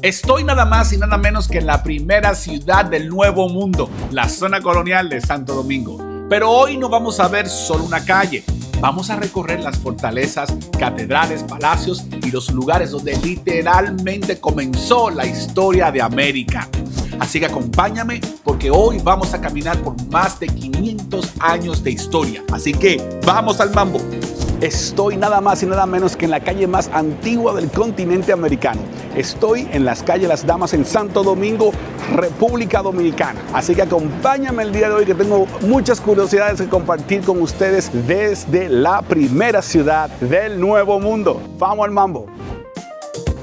Estoy nada más y nada menos que en la primera ciudad del Nuevo Mundo, la zona colonial de Santo Domingo. Pero hoy no vamos a ver solo una calle. Vamos a recorrer las fortalezas, catedrales, palacios y los lugares donde literalmente comenzó la historia de América. Así que acompáñame porque hoy vamos a caminar por más de 500 años de historia. Así que vamos al mambo. Estoy nada más y nada menos que en la calle más antigua del continente americano. Estoy en las calles Las Damas en Santo Domingo, República Dominicana. Así que acompáñame el día de hoy que tengo muchas curiosidades que compartir con ustedes desde la primera ciudad del Nuevo Mundo. Vamos al mambo.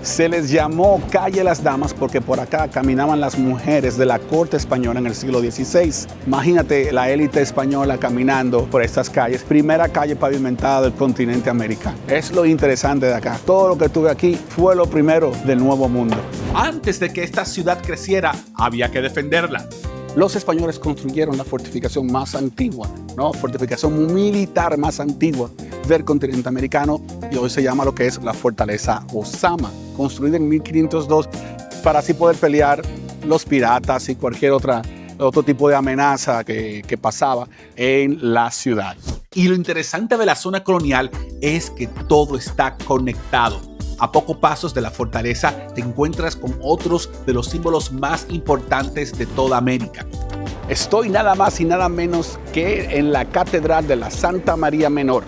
Se les llamó calle Las Damas porque por acá caminaban las mujeres de la corte española en el siglo XVI. Imagínate la élite española caminando por estas calles. Primera calle pavimentada del continente americano. Es lo interesante de acá. Todo lo que tuve aquí fue lo primero del Nuevo Mundo. Antes de que esta ciudad creciera, había que defenderla. Los españoles construyeron la fortificación más antigua, fortificación militar más antigua del continente americano y hoy se llama lo que es la Fortaleza Ozama, construida en 1502 para así poder pelear los piratas y cualquier otro tipo de amenaza que pasaba en la ciudad. Y lo interesante de la zona colonial es que todo está conectado. A pocos pasos de la fortaleza te encuentras con otros de los símbolos más importantes de toda América. Estoy nada más y nada menos que en la Catedral de la Santa María Menor,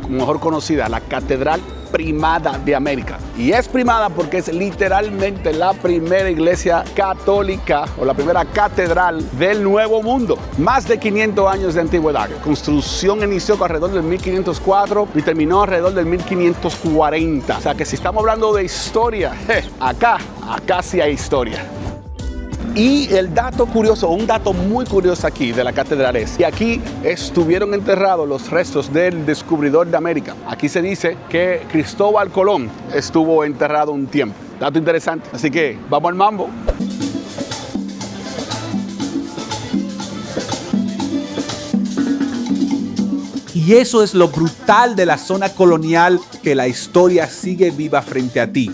mejor conocida, la Catedral Primada de América. Y es primada porque es literalmente la primera iglesia católica o la primera catedral del Nuevo Mundo. Más de 500 años de antigüedad. La construcción inició alrededor del 1504 y terminó alrededor del 1540. O sea que si estamos hablando de historia, acá sí hay historia. Y el dato curioso, un dato muy curioso aquí de la catedral es que aquí estuvieron enterrados los restos del descubridor de América. Aquí se dice que Cristóbal Colón estuvo enterrado un tiempo. Dato interesante. Así que vamos al mambo. Y eso es lo brutal de la zona colonial, que la historia sigue viva frente a ti.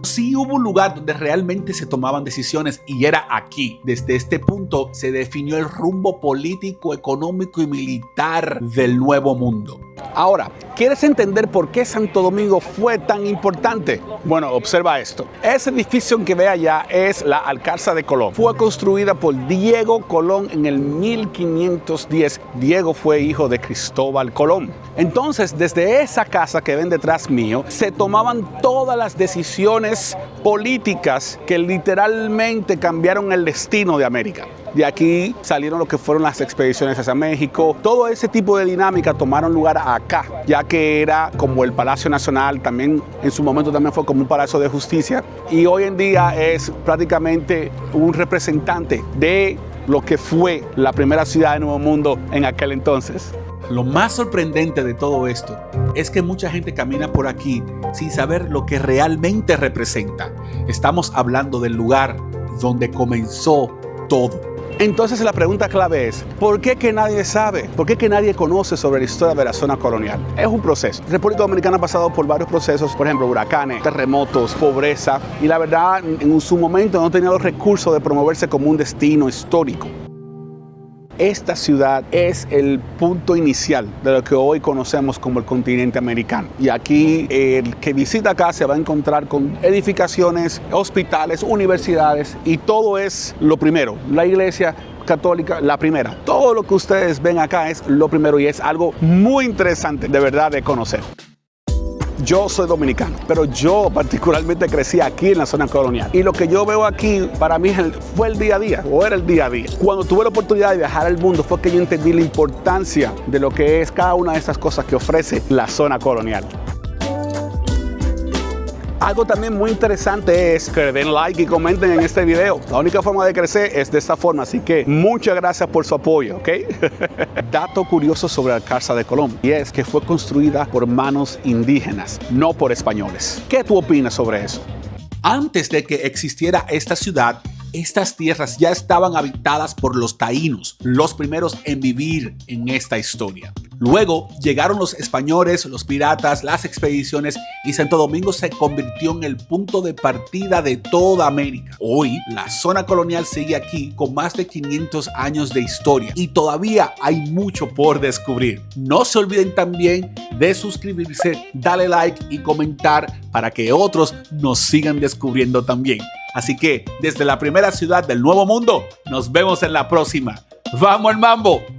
Sí hubo un lugar donde realmente se tomaban decisiones y era aquí. Desde este punto se definió el rumbo político, económico y militar del Nuevo Mundo. Ahora, ¿quieres entender por qué Santo Domingo fue tan importante? Bueno, observa esto. Ese edificio que ve allá es la Alcázar de Colón. Fue construida por Diego Colón en el 1510. Diego fue hijo de Cristóbal Colón. Entonces, desde esa casa que ven detrás mío, se tomaban todas las decisiones políticas que literalmente cambiaron el destino de América. De aquí salieron lo que fueron las expediciones hacia México. Todo ese tipo de dinámica tomaron lugar acá, ya que era como el Palacio Nacional, también en su momento también fue como un palacio de justicia. Y hoy en día es prácticamente un representante de lo que fue la primera ciudad del Nuevo Mundo en aquel entonces. Lo más sorprendente de todo esto es que mucha gente camina por aquí sin saber lo que realmente representa. Estamos hablando del lugar donde comenzó todo. Entonces la pregunta clave es, ¿por qué que nadie sabe? ¿Por qué que nadie conoce sobre la historia de la zona colonial? Es un proceso. La República Dominicana ha pasado por varios procesos, por ejemplo, huracanes, terremotos, pobreza, y la verdad, en su momento no tenía los recursos de promoverse como un destino histórico. Esta ciudad es el punto inicial de lo que hoy conocemos como el continente americano. Y aquí el que visita acá se va a encontrar con edificaciones, hospitales, universidades y todo es lo primero. La iglesia católica, la primera. Todo lo que ustedes ven acá es lo primero y es algo muy interesante de verdad de conocer. Yo soy dominicano, pero yo particularmente crecí aquí en la zona colonial. Y lo que yo veo aquí, para mí fue el día a día, o era el día a día. Cuando tuve la oportunidad de viajar al mundo, fue que yo entendí la importancia de lo que es cada una de estas cosas que ofrece la zona colonial. Algo también muy interesante es que le den like y comenten en este video. La única forma de crecer es de esta forma, así que muchas gracias por su apoyo, ¿ok? Dato curioso sobre la Alcázar de Colón, y es que fue construida por manos indígenas, no por españoles. ¿Qué tú opinas sobre eso? Antes de que existiera esta ciudad, estas tierras ya estaban habitadas por los taínos, los primeros en vivir en esta historia. Luego llegaron los españoles, los piratas, las expediciones y Santo Domingo se convirtió en el punto de partida de toda América. Hoy, la zona colonial sigue aquí con más de 500 años de historia y todavía hay mucho por descubrir. No se olviden también de suscribirse, darle like y comentar para que otros nos sigan descubriendo también. Así que desde la primera ciudad del Nuevo Mundo, nos vemos en la próxima. ¡Vamos al mambo!